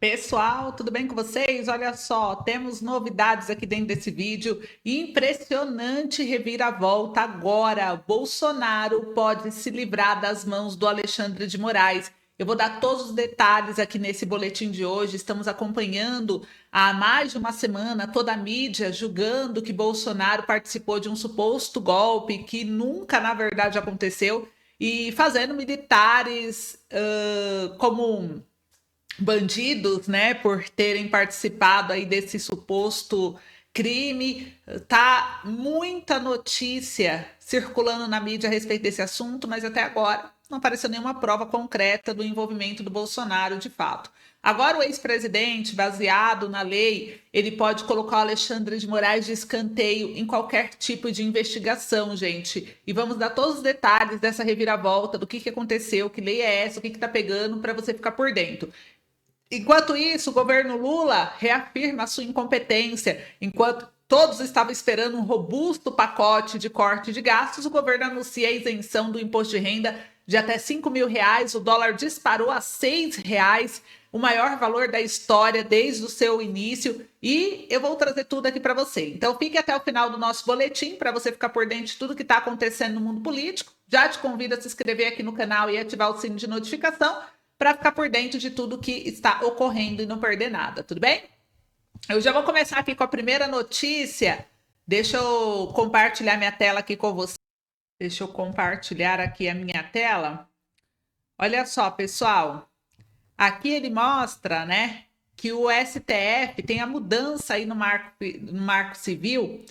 Pessoal, tudo bem com vocês? Olha só, temos novidades aqui dentro desse vídeo. Impressionante reviravolta agora. Bolsonaro pode se livrar das mãos do Alexandre de Moraes. Eu vou dar todos os detalhes aqui nesse boletim de hoje. Estamos acompanhando há mais de uma semana toda a mídia julgando que Bolsonaro participou de um suposto golpe que nunca, na verdade, aconteceu e fazendo militares como bandidos, né, por terem participado aí desse suposto crime. Tá muita notícia circulando na mídia a respeito desse assunto, mas até agora não apareceu nenhuma prova concreta do envolvimento do Bolsonaro de fato. Agora o ex-presidente, baseado na lei, ele pode colocar o Alexandre de Moraes de escanteio em qualquer tipo de investigação, gente. E vamos dar todos os detalhes dessa reviravolta, do que aconteceu, que lei é essa, o que tá pegando, para você ficar por dentro. Enquanto isso, o governo Lula reafirma a sua incompetência. Enquanto todos estavam esperando um robusto pacote de corte de gastos, o governo anuncia a isenção do imposto de renda de até R$ 5.000. O dólar disparou a R$ 6, o maior valor da história desde o seu início. E eu vou trazer tudo aqui para você. Então fique até o final do nosso boletim para você ficar por dentro de tudo que está acontecendo no mundo político. Já te convido a se inscrever aqui no canal e ativar o sino de notificação para ficar por dentro de tudo que está ocorrendo e não perder nada, tudo bem? Eu já vou começar aqui com a primeira notícia. Deixa eu compartilhar minha tela aqui com você. Deixa eu compartilhar aqui a minha tela. Olha só, pessoal. Aqui ele mostra, né, que o STF tem a mudança aí no marco civil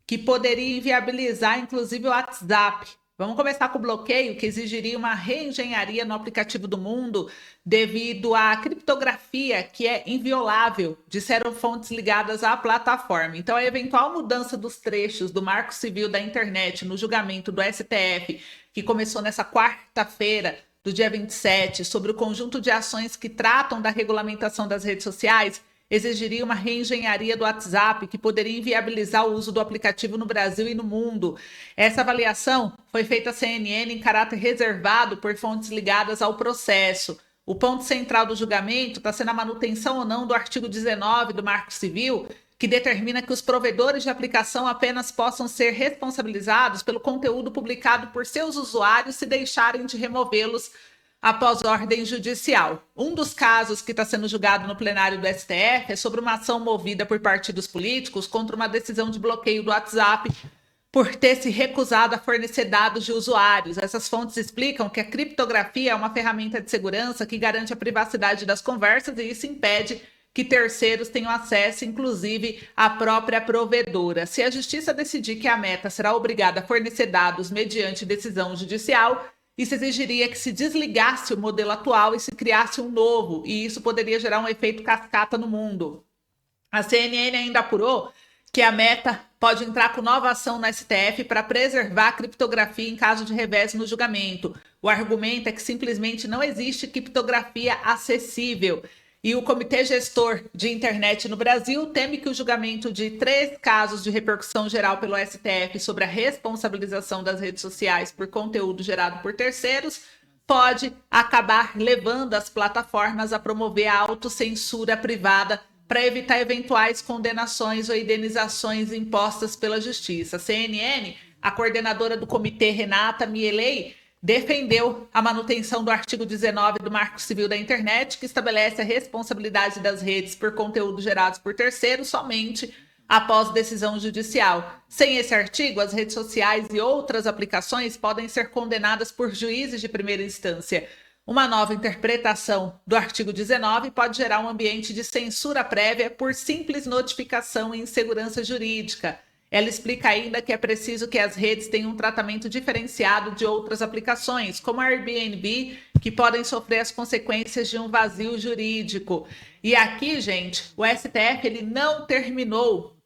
que poderia inviabilizar, inclusive, o WhatsApp. Vamos começar com o bloqueio, que exigiria uma reengenharia no aplicativo do Mundo devido à criptografia, que é inviolável, disseram fontes ligadas à plataforma. Então, a eventual mudança dos trechos do Marco Civil da Internet no julgamento do STF, que começou nessa quarta-feira, do dia 27, sobre o conjunto de ações que tratam da regulamentação das redes sociais, exigiria uma reengenharia do WhatsApp que poderia inviabilizar o uso do aplicativo no Brasil e no mundo. Essa avaliação foi feita à CNN em caráter reservado por fontes ligadas ao processo. O ponto central do julgamento está sendo a manutenção ou não do artigo 19 do Marco Civil, que determina que os provedores de aplicação apenas possam ser responsabilizados pelo conteúdo publicado por seus usuários se deixarem de removê-los após ordem judicial. Um dos casos que está sendo julgado no plenário do STF é sobre uma ação movida por partidos políticos contra uma decisão de bloqueio do WhatsApp por ter se recusado a fornecer dados de usuários. Essas fontes explicam que a criptografia é uma ferramenta de segurança que garante a privacidade das conversas e isso impede que terceiros tenham acesso, inclusive à própria provedora. Se a justiça decidir que a Meta será obrigada a fornecer dados mediante decisão judicial, isso exigiria que se desligasse o modelo atual e se criasse um novo, e isso poderia gerar um efeito cascata no mundo. A CNN ainda apurou que a Meta pode entrar com nova ação no STF para preservar a criptografia em caso de revés no julgamento. O argumento é que simplesmente não existe criptografia acessível. E o Comitê Gestor de Internet no Brasil teme que o julgamento de 3 casos de repercussão geral pelo STF sobre a responsabilização das redes sociais por conteúdo gerado por terceiros pode acabar levando as plataformas a promover a autocensura privada para evitar eventuais condenações ou indenizações impostas pela Justiça. A CNN, a coordenadora do comitê, Renata Mielei, defendeu a manutenção do artigo 19 do Marco Civil da Internet, que estabelece a responsabilidade das redes por conteúdo gerados por terceiros somente após decisão judicial. Sem esse artigo, as redes sociais e outras aplicações podem ser condenadas por juízes de primeira instância. Uma nova interpretação do artigo 19 pode gerar um ambiente de censura prévia por simples notificação e insegurança jurídica. Ela explica ainda que é preciso que as redes tenham um tratamento diferenciado de outras aplicações, como a Airbnb, que podem sofrer as consequências de um vazio jurídico. E aqui, gente, o STF ele não terminou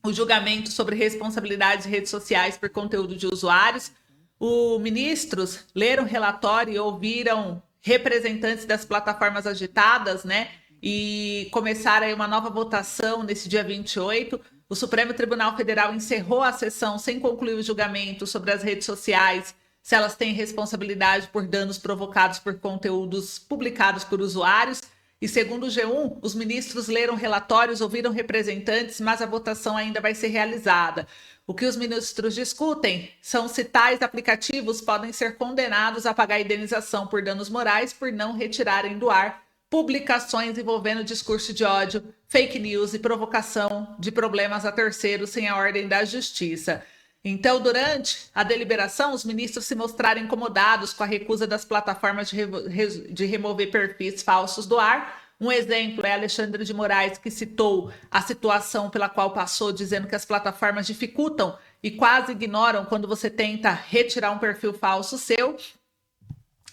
o julgamento sobre responsabilidade de redes sociais por conteúdo de usuários. Os ministros leram o relatório e ouviram representantes das plataformas agitadas, né? E começaram aí uma nova votação nesse dia 28. O Supremo Tribunal Federal encerrou a sessão sem concluir o julgamento sobre as redes sociais, se elas têm responsabilidade por danos provocados por conteúdos publicados por usuários. E segundo o G1, os ministros leram relatórios, ouviram representantes, mas a votação ainda vai ser realizada. O que os ministros discutem são se tais aplicativos podem ser condenados a pagar indenização por danos morais por não retirarem do ar publicações envolvendo discurso de ódio, fake news e provocação de problemas a terceiros sem a ordem da justiça. Então, durante a deliberação, os ministros se mostraram incomodados com a recusa das plataformas de remover perfis falsos do ar. Um exemplo é Alexandre de Moraes, que citou a situação pela qual passou, dizendo que as plataformas dificultam e quase ignoram quando você tenta retirar um perfil falso seu.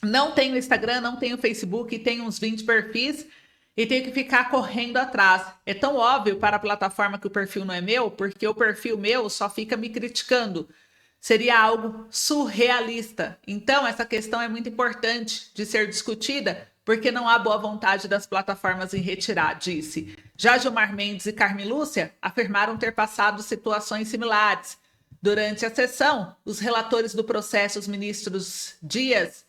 Não tenho Instagram, não tenho Facebook, tenho uns 20 perfis e tenho que ficar correndo atrás. É tão óbvio para a plataforma que o perfil não é meu, porque o perfil meu só fica me criticando. Seria algo surrealista. Então, essa questão é muito importante de ser discutida, porque não há boa vontade das plataformas em retirar, disse. Já Gilmar Mendes e Carmen Lúcia afirmaram ter passado situações similares. Durante a sessão, os relatores do processo, os ministros Dias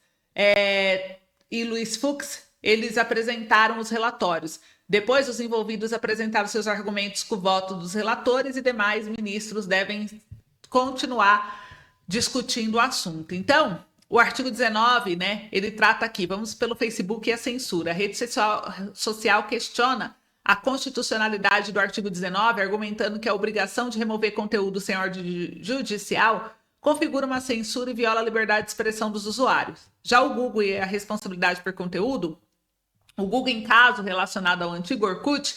e Luiz Fux, eles apresentaram os relatórios. Depois, os envolvidos apresentaram seus argumentos com o voto dos relatores e demais ministros devem continuar discutindo o assunto. Então, o artigo 19, né, ele trata aqui, vamos pelo Facebook e a censura. A rede social questiona a constitucionalidade do artigo 19, argumentando que a obrigação de remover conteúdo sem ordem judicial configura uma censura e viola a liberdade de expressão dos usuários. Já o Google e a responsabilidade por conteúdo, o Google, em caso relacionado ao antigo Orkut,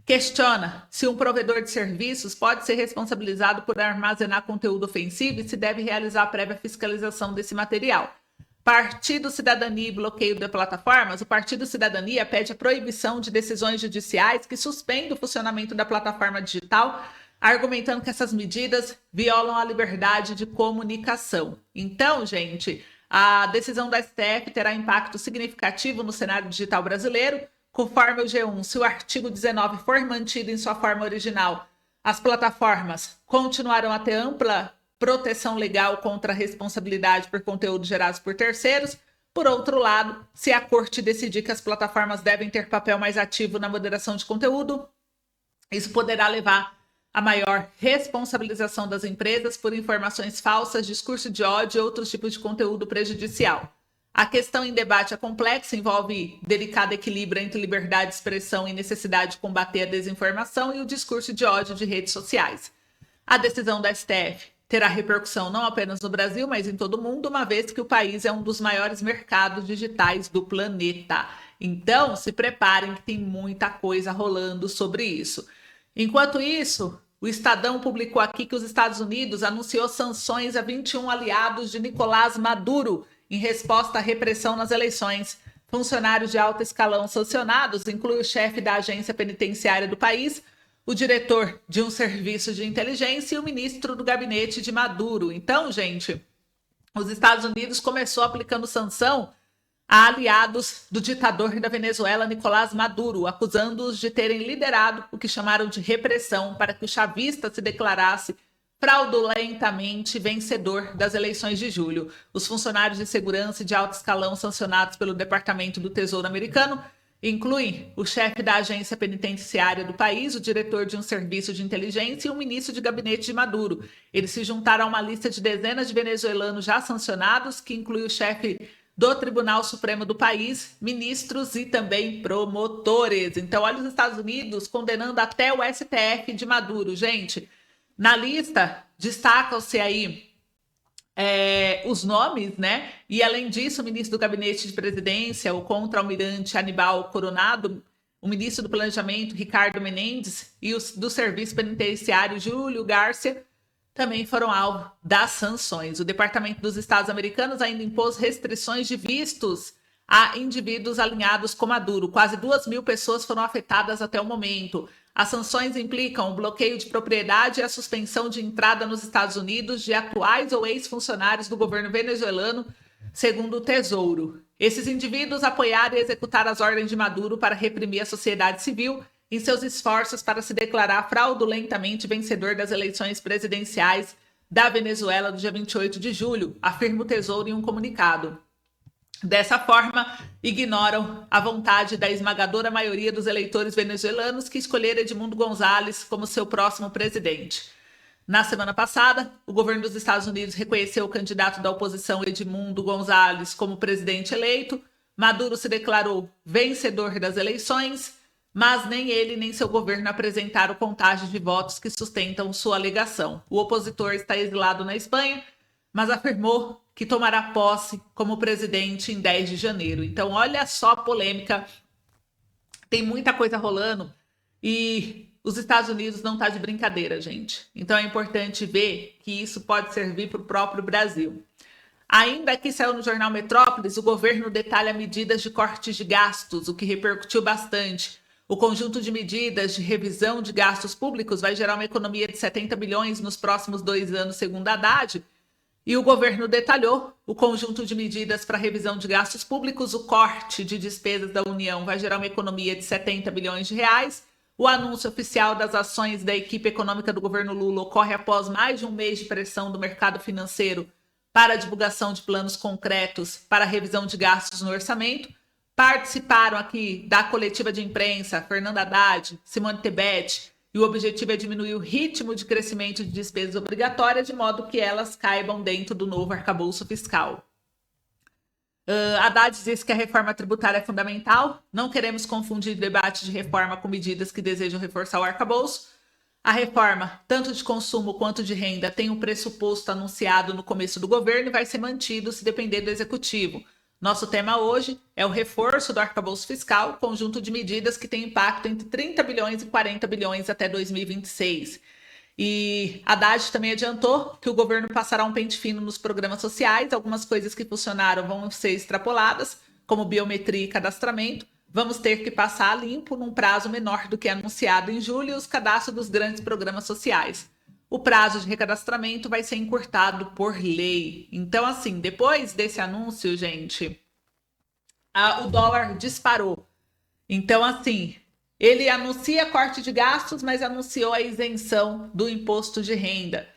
questiona se um provedor de serviços pode ser responsabilizado por armazenar conteúdo ofensivo e se deve realizar a prévia fiscalização desse material. Partido Cidadania e bloqueio de plataformas. O Partido Cidadania pede a proibição de decisões judiciais que suspendem o funcionamento da plataforma digital, argumentando que essas medidas violam a liberdade de comunicação. Então, gente, a decisão da STF terá impacto significativo no cenário digital brasileiro. Conforme o G1, se o artigo 19 for mantido em sua forma original, as plataformas continuarão a ter ampla proteção legal contra a responsabilidade por conteúdos gerados por terceiros. Por outro lado, se a corte decidir que as plataformas devem ter papel mais ativo na moderação de conteúdo, isso poderá levar a maior responsabilização das empresas por informações falsas, discurso de ódio e outros tipos de conteúdo prejudicial. A questão em debate é complexa, envolve delicado equilíbrio entre liberdade de expressão e necessidade de combater a desinformação e o discurso de ódio de redes sociais. A decisão da STF terá repercussão não apenas no Brasil, mas em todo o mundo, uma vez que o país é um dos maiores mercados digitais do planeta. Então, se preparem que tem muita coisa rolando sobre isso. Enquanto isso, o Estadão publicou aqui que os Estados Unidos anunciou sanções a 21 aliados de Nicolás Maduro em resposta à repressão nas eleições. Funcionários de alto escalão sancionados incluem o chefe da agência penitenciária do país, o diretor de um serviço de inteligência e o ministro do gabinete de Maduro. Então, gente, os Estados Unidos começou aplicando sanção a aliados do ditador da Venezuela, Nicolás Maduro, acusando-os de terem liderado o que chamaram de repressão para que o chavista se declarasse fraudulentamente vencedor das eleições de julho. Os funcionários de segurança e de alto escalão sancionados pelo Departamento do Tesouro americano incluem o chefe da agência penitenciária do país, o diretor de um serviço de inteligência e o ministro de gabinete de Maduro. Eles se juntaram a uma lista de dezenas de venezuelanos já sancionados, que inclui o chefe do Tribunal Supremo do país, ministros e também promotores. Então, olha os Estados Unidos condenando até o STF de Maduro. Gente, na lista destacam-se aí os nomes, né? E além disso, o ministro do Gabinete de Presidência, o contra-almirante Aníbal Coronado, o ministro do Planejamento, Ricardo Menendez, e o do Serviço Penitenciário, Júlio Garcia, também foram alvo das sanções. O Departamento dos Estados Americanos ainda impôs restrições de vistos a indivíduos alinhados com Maduro. Quase 2.000 pessoas foram afetadas até o momento. As sanções implicam o bloqueio de propriedade e a suspensão de entrada nos Estados Unidos de atuais ou ex-funcionários do governo venezuelano, segundo o Tesouro. Esses indivíduos apoiaram e executaram as ordens de Maduro para reprimir a sociedade civil em seus esforços para se declarar fraudulentamente vencedor das eleições presidenciais da Venezuela do dia 28 de julho, afirma o Tesouro em um comunicado. Dessa forma, ignoram a vontade da esmagadora maioria dos eleitores venezuelanos que escolheram Edmundo González como seu próximo presidente. Na semana passada, o governo dos Estados Unidos reconheceu o candidato da oposição Edmundo González como presidente eleito. Maduro se declarou vencedor das eleições, mas nem ele nem seu governo apresentaram contagem de votos que sustentam sua alegação. O opositor está exilado na Espanha, mas afirmou que tomará posse como presidente em 10 de janeiro. Então, olha só a polêmica. Tem muita coisa rolando e os Estados Unidos não tá de brincadeira, gente. Então, é importante ver que isso pode servir para o próprio Brasil. Ainda que saiu no jornal Metrópolis, o governo detalha medidas de cortes de gastos, o que repercutiu bastante. O conjunto de medidas de revisão de gastos públicos vai gerar uma economia de 70 bilhões nos próximos 2 anos, segundo a Haddad. E o governo detalhou o conjunto de medidas para revisão de gastos públicos. O corte de despesas da União vai gerar uma economia de 70 bilhões de reais. O anúncio oficial das ações da equipe econômica do governo Lula ocorre após mais de um mês de pressão do mercado financeiro para a divulgação de planos concretos para a revisão de gastos no orçamento. Participaram aqui da coletiva de imprensa Fernanda Haddad, Simone Tebet, e o objetivo é diminuir o ritmo de crescimento de despesas obrigatórias de modo que elas caibam dentro do novo arcabouço fiscal. Haddad disse que a reforma tributária é fundamental. Não queremos confundir debate de reforma com medidas que desejam reforçar o arcabouço. A reforma, tanto de consumo quanto de renda, tem um pressuposto anunciado no começo do governo e vai ser mantido se depender do executivo. Nosso tema hoje é o reforço do arcabouço fiscal, conjunto de medidas que tem impacto entre 30 bilhões e 40 bilhões até 2026. E Haddad também adiantou que o governo passará um pente fino nos programas sociais. Algumas coisas que funcionaram vão ser extrapoladas, como biometria e cadastramento. Vamos ter que passar a limpo num prazo menor do que anunciado em julho os cadastros dos grandes programas sociais. O prazo de recadastramento vai ser encurtado por lei. Então, assim, depois desse anúncio, gente, o dólar disparou. Então, assim, ele anuncia corte de gastos, mas anunciou a isenção do imposto de renda.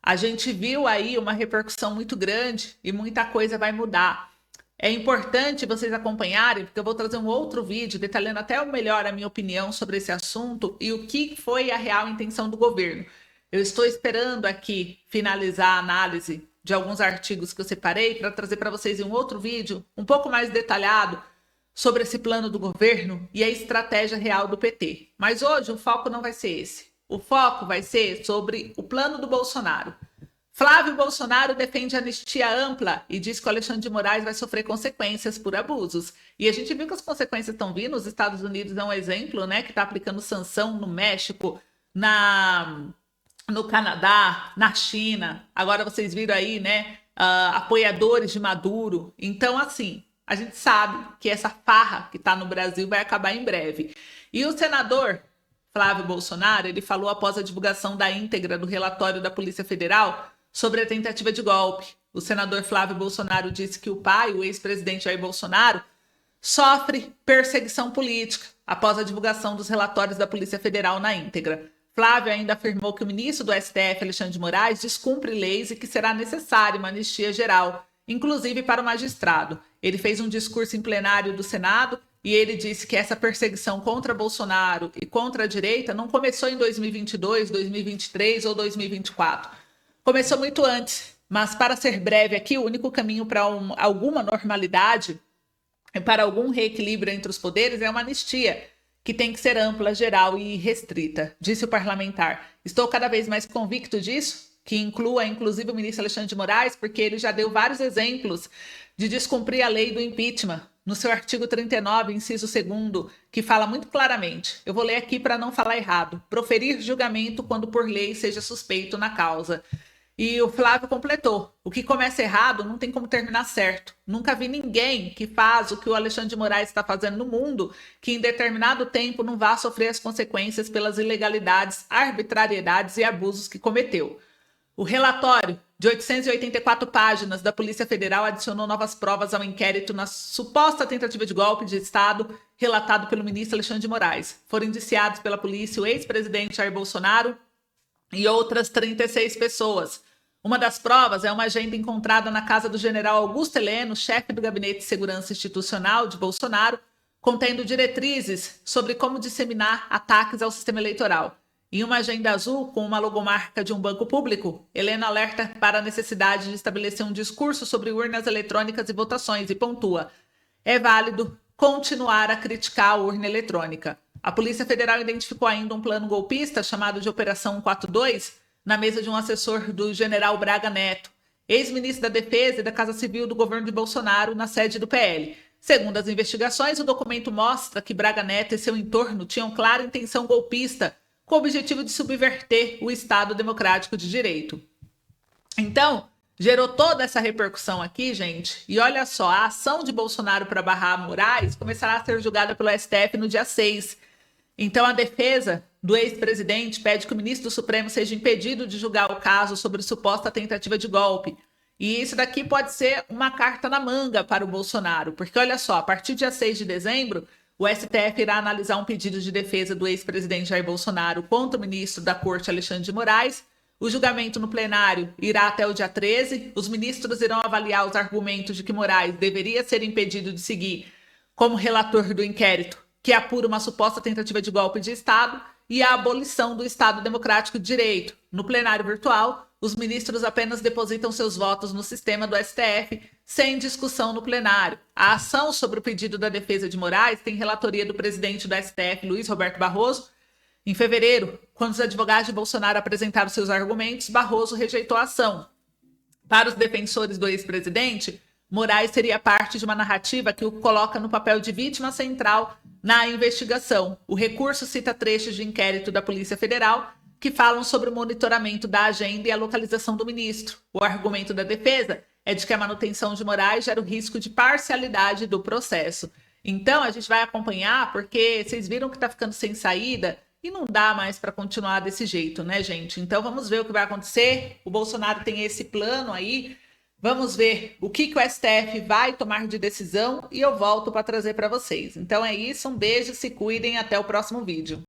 A gente viu aí uma repercussão muito grande e muita coisa vai mudar. É importante vocês acompanharem, porque eu vou trazer um outro vídeo detalhando até melhor a minha opinião sobre esse assunto e o que foi a real intenção do governo. Eu estou esperando aqui finalizar a análise de alguns artigos que eu separei para trazer para vocês em um outro vídeo um pouco mais detalhado sobre esse plano do governo e a estratégia real do PT. Mas hoje o foco não vai ser esse. O foco vai ser sobre o plano do Bolsonaro. Flávio Bolsonaro defende anistia ampla e diz que o Alexandre de Moraes vai sofrer consequências por abusos. E a gente viu que as consequências estão vindo. Os Estados Unidos é um exemplo, né, que está aplicando sanção no México, no Canadá, na China. Agora vocês viram aí, né, apoiadores de Maduro. Então, assim, a gente sabe que essa farra que está no Brasil vai acabar em breve. E o senador Flávio Bolsonaro, ele falou após a divulgação da íntegra do relatório da Polícia Federal sobre a tentativa de golpe. O senador Flávio Bolsonaro disse que o pai, o ex-presidente Jair Bolsonaro, sofre perseguição política após a divulgação dos relatórios da Polícia Federal na íntegra. Flávio ainda afirmou que o ministro do STF, Alexandre de Moraes, descumpre leis e que será necessária uma anistia geral, inclusive para o magistrado. Ele fez um discurso em plenário do Senado e ele disse que essa perseguição contra Bolsonaro e contra a direita não começou em 2022, 2023 ou 2024. Começou muito antes, mas para ser breve aqui, o único caminho para alguma normalidade e para algum reequilíbrio entre os poderes é uma anistia, que tem que ser ampla, geral e restrita, disse o parlamentar. Estou cada vez mais convicto disso, que inclua inclusive o ministro Alexandre de Moraes, porque ele já deu vários exemplos de descumprir a lei do impeachment, no seu artigo 39, inciso 2º, que fala muito claramente, eu vou ler aqui para não falar errado, proferir julgamento quando por lei seja suspeito na causa. E o Flávio completou, o que começa errado não tem como terminar certo. Nunca vi ninguém que faz o que o Alexandre de Moraes está fazendo no mundo, que em determinado tempo não vá sofrer as consequências pelas ilegalidades, arbitrariedades e abusos que cometeu. O relatório de 884 páginas da Polícia Federal adicionou novas provas ao inquérito na suposta tentativa de golpe de Estado relatado pelo ministro Alexandre de Moraes. Foram indiciados pela polícia o ex-presidente Jair Bolsonaro e outras 36 pessoas. Uma das provas é uma agenda encontrada na casa do general Augusto Heleno, chefe do Gabinete de Segurança Institucional de Bolsonaro, contendo diretrizes sobre como disseminar ataques ao sistema eleitoral. Em uma agenda azul com uma logomarca de um banco público, Heleno alerta para a necessidade de estabelecer um discurso sobre urnas eletrônicas e votações e pontua: é válido continuar a criticar a urna eletrônica. A Polícia Federal identificou ainda um plano golpista chamado de Operação 142 na mesa de um assessor do general Braga Neto, ex-ministro da Defesa e da Casa Civil do governo de Bolsonaro, na sede do PL. Segundo as investigações, o documento mostra que Braga Neto e seu entorno tinham clara intenção golpista, com o objetivo de subverter o Estado Democrático de Direito. Então, gerou toda essa repercussão aqui, gente. E olha só, a ação de Bolsonaro para barrar Moraes começará a ser julgada pelo STF no dia 6. Então, a defesa do ex-presidente pede que o ministro do Supremo seja impedido de julgar o caso sobre suposta tentativa de golpe. E isso daqui pode ser uma carta na manga para o Bolsonaro, porque olha só, a partir do dia 6 de dezembro, o STF irá analisar um pedido de defesa do ex-presidente Jair Bolsonaro contra o ministro da Corte, Alexandre de Moraes. O julgamento no plenário irá até o dia 13. Os ministros irão avaliar os argumentos de que Moraes deveria ser impedido de seguir como relator do inquérito que apura uma suposta tentativa de golpe de Estado e a abolição do Estado Democrático de Direito. No plenário virtual, os ministros apenas depositam seus votos no sistema do STF, sem discussão no plenário. A ação sobre o pedido da defesa de Moraes tem relatoria do presidente do STF, Luiz Roberto Barroso. Em fevereiro, quando os advogados de Bolsonaro apresentaram seus argumentos, Barroso rejeitou a ação. Para os defensores do ex-presidente, Moraes seria parte de uma narrativa que o coloca no papel de vítima central na investigação. O recurso cita trechos de inquérito da Polícia Federal que falam sobre o monitoramento da agenda e a localização do ministro. O argumento da defesa é de que a manutenção de Moraes gera o risco de parcialidade do processo. Então, a gente vai acompanhar, porque vocês viram que está ficando sem saída e não dá mais para continuar desse jeito, né, gente? Então, vamos ver o que vai acontecer. O Bolsonaro tem esse plano aí. Vamos ver o que o STF vai tomar de decisão e eu volto para trazer para vocês. Então é isso, um beijo, se cuidem, até o próximo vídeo.